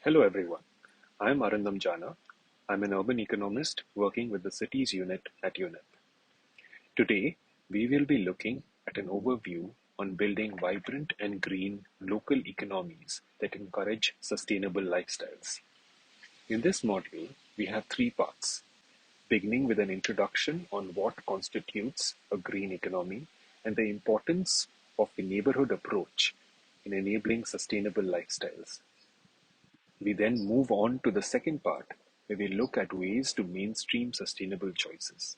Hello everyone, I'm Arindam Jana. I'm an urban economist working with the cities unit at UNEP. Today, we will be looking at an overview on building vibrant and green local economies that encourage sustainable lifestyles. In this module, we have three parts, beginning with an introduction on what constitutes a green economy and the importance of the neighborhood approach in enabling sustainable lifestyles. We then move on to the second part, where we look at ways to mainstream sustainable choices,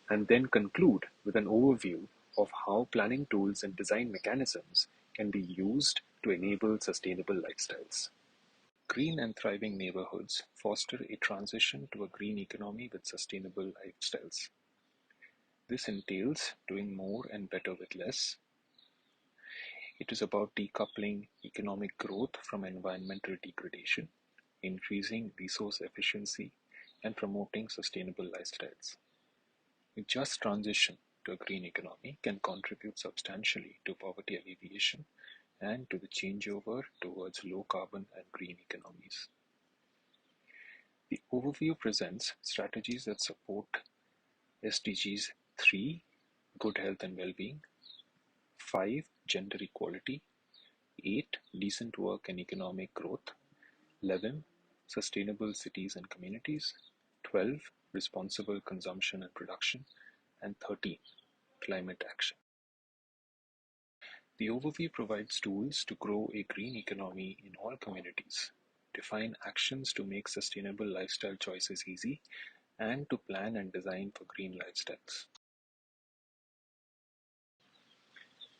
and then conclude with an overview of how planning tools and design mechanisms can be used to enable sustainable lifestyles. Green and thriving neighborhoods foster a transition to a green economy with sustainable lifestyles. This entails doing more and better with less. It is about decoupling economic growth from environmental degradation, increasing resource efficiency, and promoting sustainable lifestyles. A just transition to a green economy can contribute substantially to poverty alleviation and to the changeover towards low carbon and green economies. The overview presents strategies that support SDGs 3, good health and well-being, 5, gender equality, 8, decent work and economic growth, 11, sustainable cities and communities, 12, responsible consumption and production, and 13, climate action. The overview provides tools to grow a green economy in all communities, define actions to make sustainable lifestyle choices easy, and to plan and design for green lifestyles.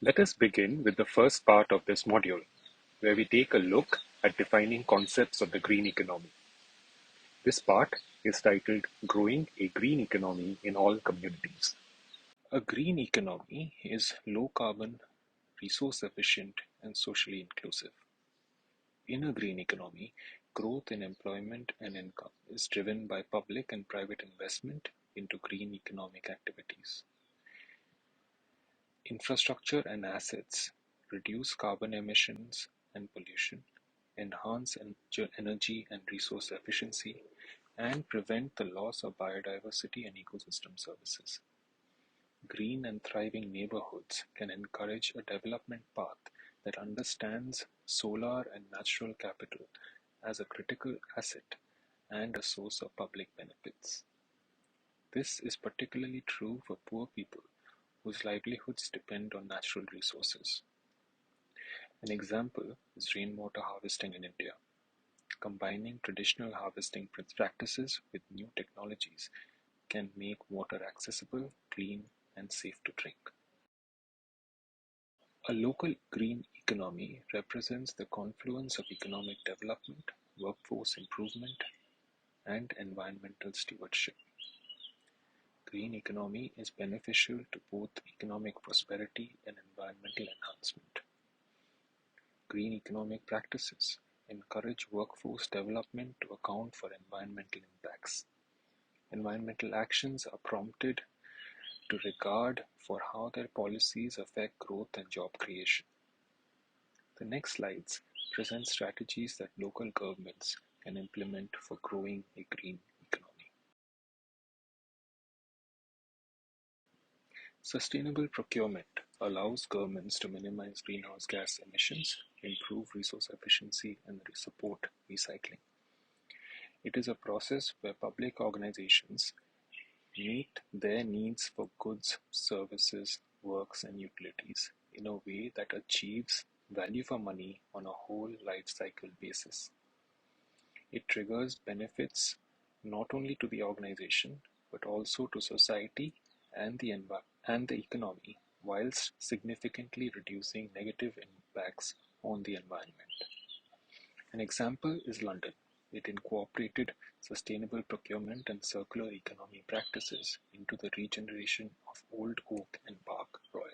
Let us begin with the first part of this module, where we take a look at defining concepts of the green economy. This part is titled Growing a Green Economy in All Communities. A green economy is low carbon, resource efficient, and socially inclusive. In a green economy, growth in employment and income is driven by public and private investment into green economic activities. Infrastructure and assets reduce carbon emissions and pollution, enhance energy and resource efficiency, and prevent the loss of biodiversity and ecosystem services. Green and thriving neighborhoods can encourage a development path that understands solar and natural capital as a critical asset and a source of public benefits. This is particularly true for poor people whose livelihoods depend on natural resources. An example is rainwater harvesting in India. Combining traditional harvesting practices with new technologies can make water accessible, clean, and safe to drink. A local green economy represents the confluence of economic development, workforce improvement, and environmental stewardship. Green economy is beneficial to both economic prosperity and environmental enhancement. Green economic practices encourage workforce development to account for environmental impacts. Environmental actions are prompted to regard for how their policies affect growth and job creation. The next slides present strategies that local governments can implement for growing a green economy. Sustainable procurement allows governments to minimize greenhouse gas emissions, improve resource efficiency, and support recycling. It is a process where public organizations meet their needs for goods, services, works, and utilities in a way that achieves value for money on a whole life cycle basis. It triggers benefits not only to the organization but also to society and the economy, whilst significantly reducing negative impacts on the environment. An example is London. It incorporated sustainable procurement and circular economy practices into the regeneration of Old Oak and Park Royal.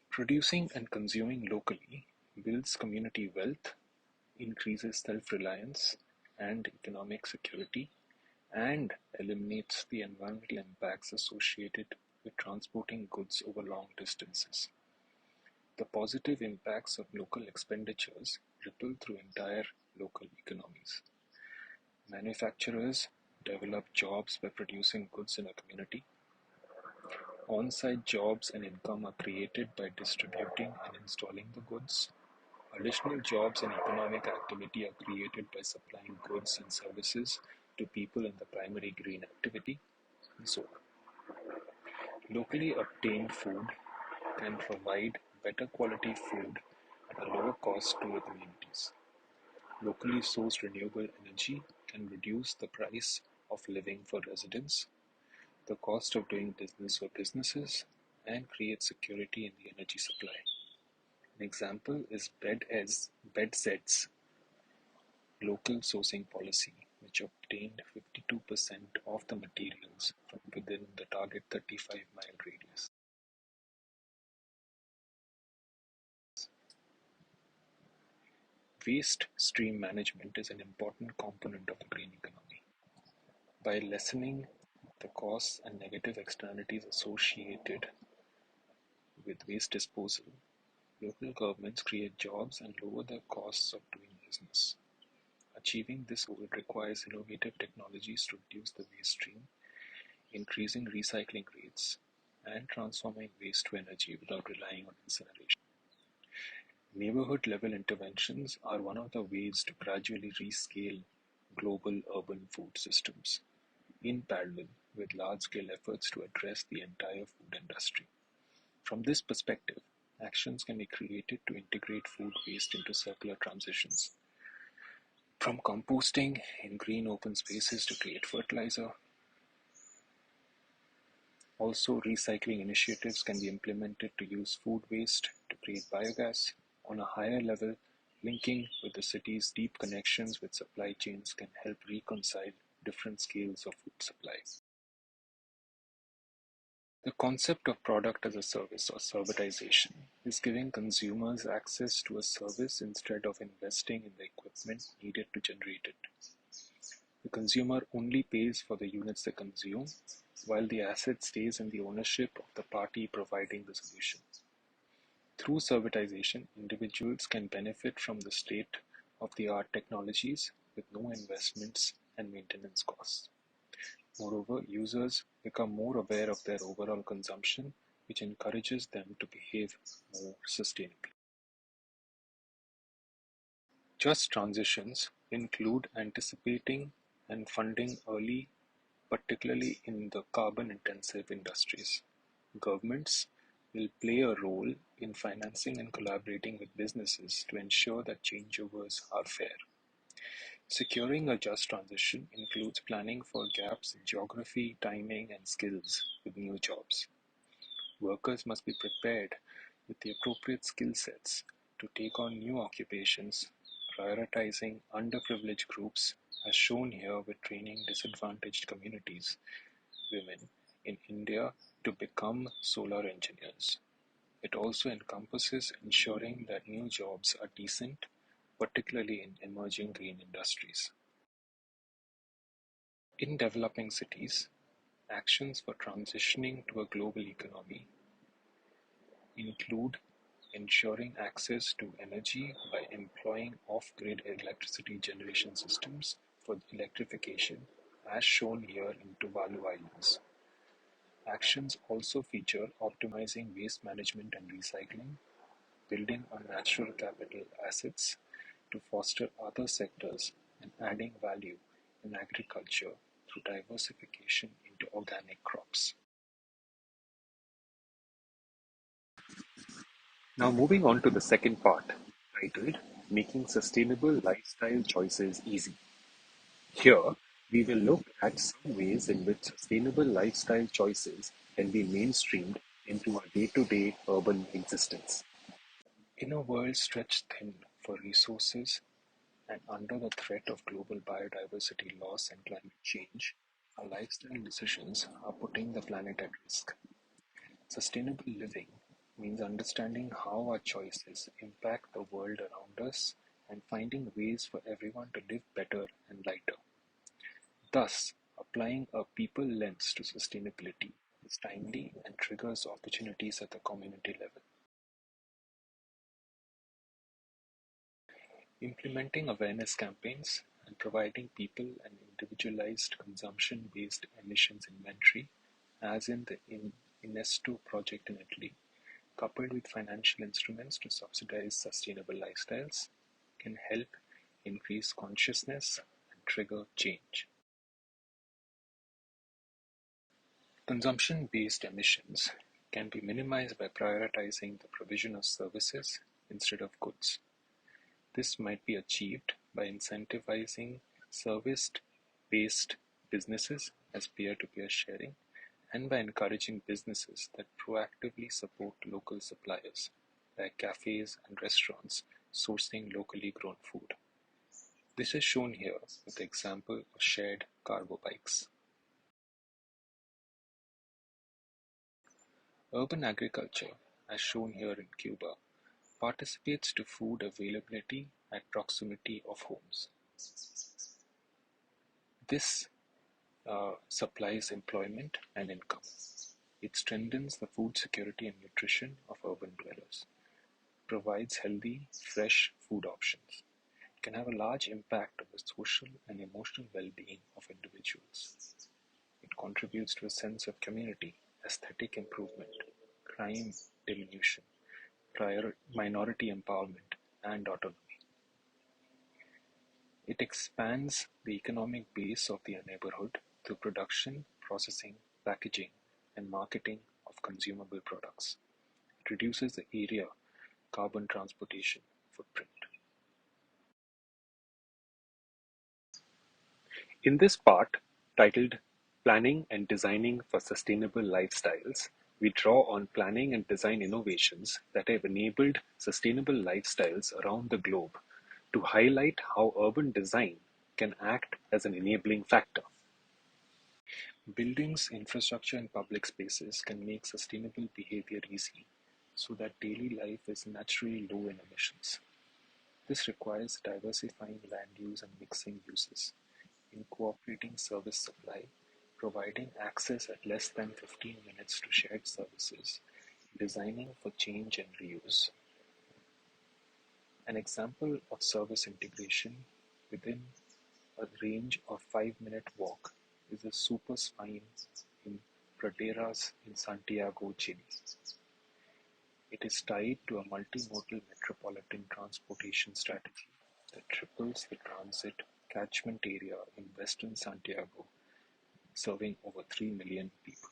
Producing and consuming locally builds community wealth, increases self-reliance and economic security, and eliminates the environmental impacts associated with transporting goods over long distances. the positive impacts of local expenditures ripple through entire local economies. Manufacturers develop jobs by producing goods in a community. On-site jobs and income are created by distributing and installing the goods. Additional jobs and economic activity are created by supplying goods and services to people in the primary green activity, and so on. Locally obtained food can provide better quality food at a lower cost to the communities. Locally sourced renewable energy can reduce the price of living for residents, the cost of doing business for businesses, and create security in the energy supply. An example is BedZ's local sourcing policy, which obtained 52% of the materials from within the target 35-mile radius. Waste stream management is an important component of the green economy. By lessening the costs and negative externalities associated with waste disposal, local governments create jobs and lower the costs of doing business. Achieving this goal requires innovative technologies to reduce the waste stream, increasing recycling rates, and transforming waste to energy without relying on incineration. Neighborhood-level interventions are one of the ways to gradually rescale global urban food systems, in parallel with large-scale efforts to address the entire food industry. From this perspective, actions can be created to integrate food waste into circular transitions, from composting in green open spaces to create fertilizer. Also, recycling initiatives can be implemented to use food waste to create biogas. On a higher level, linking with the city's deep connections with supply chains can help reconcile different scales of food supply. The concept of product as a service or servitization is giving consumers access to a service instead of investing in the equipment needed to generate it. The consumer only pays for the units they consume, while the asset stays in the ownership of the party providing the solution. Through servitization, individuals can benefit from the state-of-the-art technologies with no investments and maintenance costs. Moreover, users become more aware of their overall consumption, which encourages them to behave more sustainably. Just transitions include anticipating and funding early, particularly in the carbon-intensive industries. Governments will play a role in financing and collaborating with businesses to ensure that changeovers are fair. Securing a just transition includes planning for gaps in geography, timing, and skills with new jobs. Workers must be prepared with the appropriate skill sets to take on new occupations, prioritizing underprivileged groups, as shown here with training disadvantaged communities, women in India, to become solar engineers. It also encompasses ensuring that new jobs are decent, particularly in emerging green industries. In developing cities, actions for transitioning to a global economy include ensuring access to energy by employing off-grid electricity generation systems for electrification, as shown here in Tuvalu Islands. Actions also feature optimizing waste management and recycling, building on natural capital assets to foster other sectors, and adding value in agriculture through diversification into organic crops. Now moving on to the second part, titled Making Sustainable Lifestyle Choices Easy. Here, we will look at some ways in which sustainable lifestyle choices can be mainstreamed into our day-to-day urban existence. In a world stretched thin for resources and under the threat of global biodiversity loss and climate change, our lifestyle decisions are putting the planet at risk. Sustainable living means understanding how our choices impact the world around us and finding ways for everyone to live better and lighter. Thus, applying a people lens to sustainability is timely and triggers opportunities at the community level. Implementing awareness campaigns and providing people an individualized consumption-based emissions inventory, as in the Innesto project in Italy, coupled with financial instruments to subsidize sustainable lifestyles, can help increase consciousness and trigger change. Consumption-based emissions can be minimized by prioritizing the provision of services instead of goods. This might be achieved by incentivizing service-based businesses as peer-to-peer sharing, and by encouraging businesses that proactively support local suppliers, like cafes and restaurants sourcing locally grown food. This is shown here with the example of shared cargo bikes. Urban agriculture, as shown here in Cuba, participates to food availability at proximity of homes. This supplies employment and income. It strengthens the food security and nutrition of urban dwellers, provides healthy, fresh food options, can have a large impact on the social and emotional well-being of individuals. It contributes to a sense of community, aesthetic improvement, crime diminution, minority empowerment, and autonomy. It expands the economic base of the neighborhood through production, processing, packaging, and marketing of consumable products. It reduces the area carbon transportation footprint. In this part, titled Planning and Designing for Sustainable Lifestyles, we draw on planning and design innovations that have enabled sustainable lifestyles around the globe to highlight how urban design can act as an enabling factor. Buildings, infrastructure, and public spaces can make sustainable behavior easy so that daily life is naturally low in emissions. This requires diversifying land use and mixing uses, incorporating service supply, providing access at less than 15 minutes to shared services, designing for change and reuse. An example of service integration within a range of 5-minute walk is a super spine in Praderas in Santiago, Chile. It is tied to a multimodal metropolitan transportation strategy that triples the transit catchment area in western Santiago, serving over 3 million people.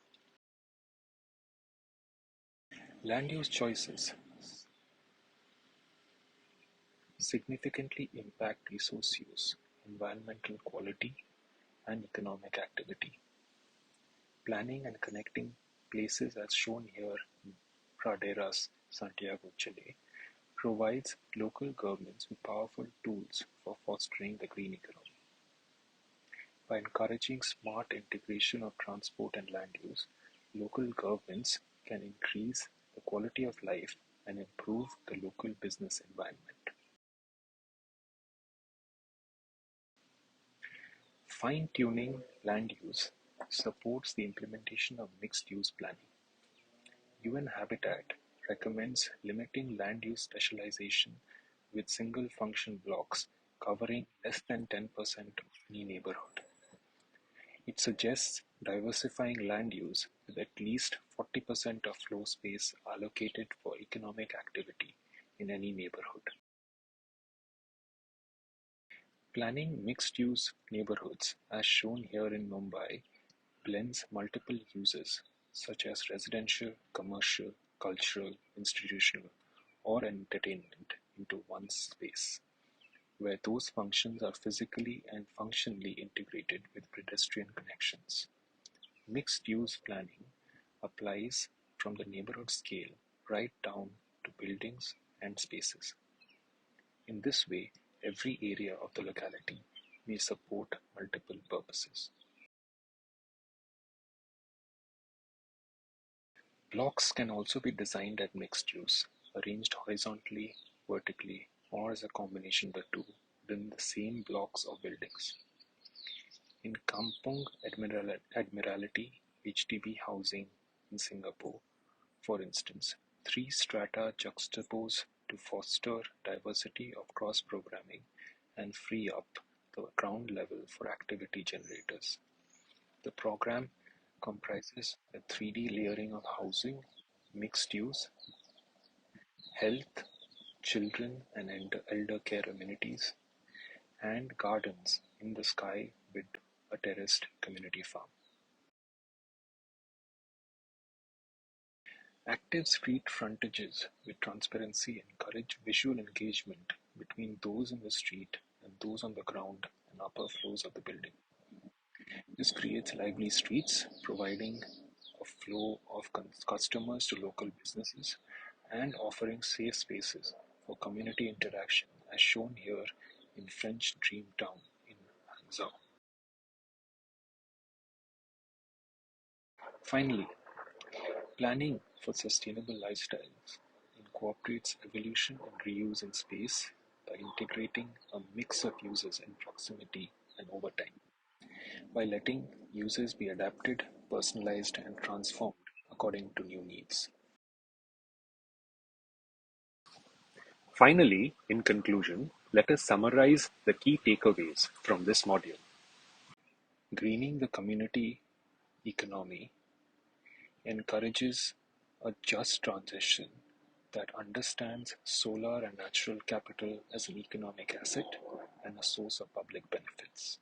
Land use choices significantly impact resource use, environmental quality, and economic activity. Planning and connecting places, as shown here in Praderas, Santiago, Chile, provides local governments with powerful tools for fostering the green economy. By encouraging smart integration of transport and land use, local governments can increase the quality of life and improve the local business environment. Fine-tuning land use supports the implementation of mixed-use planning. UN Habitat recommends limiting land use specialization with single-function blocks covering less than 10% of any neighborhood. It suggests diversifying land use with at least 40% of floor space allocated for economic activity in any neighborhood. Planning mixed-use neighborhoods, as shown here in Mumbai, blends multiple uses such as residential, commercial, cultural, institutional, or entertainment into one space, where those functions are physically and functionally integrated with pedestrian connections. Mixed-use planning applies from the neighborhood scale right down to buildings and spaces. In this way, every area of the locality may support multiple purposes. Blocks can also be designed at mixed use, arranged horizontally, vertically, or as a combination of the two within the same blocks or buildings. In Kampong Admiralty HDB housing in Singapore, for instance, 3 strata juxtapose to foster diversity of cross-programming and free up the ground level for activity generators. The program comprises a 3D layering of housing, mixed use, health, children and elder care amenities, and gardens in the sky with a terraced community farm. Active street frontages with transparency encourage visual engagement between those in the street and those on the ground and upper floors of the building. This creates lively streets, providing a flow of customers to local businesses and offering safe spaces for community interaction, as shown here in French Dream Town in Hangzhou. Finally, planning for sustainable lifestyles incorporates evolution and reuse in space by integrating a mix of uses in proximity and over time, by letting uses be adapted, personalized, and transformed according to new needs. Finally, in conclusion, let us summarize the key takeaways from this module. Greening the community economy encourages a just transition that understands solar and natural capital as an economic asset and a source of public benefits.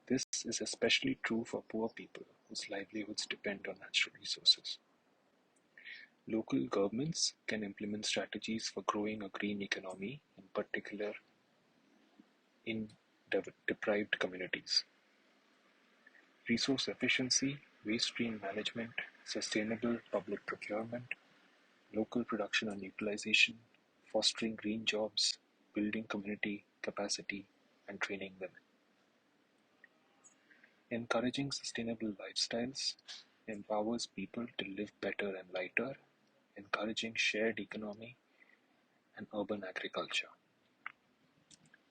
This is especially true for poor people whose livelihoods depend on natural resources. Local governments can implement strategies for growing a green economy, in particular in deprived communities. Resource efficiency, waste stream management, sustainable public procurement, local production and utilization, fostering green jobs, building community capacity, and training them. Encouraging sustainable lifestyles empowers people to live better and lighter, encouraging shared economy and urban agriculture.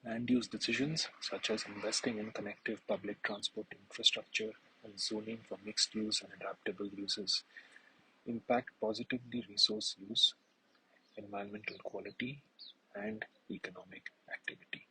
Land use decisions, such as investing in connective public transport infrastructure and zoning for mixed use and adaptable uses, impact positively resource use, environmental quality, and economic activity.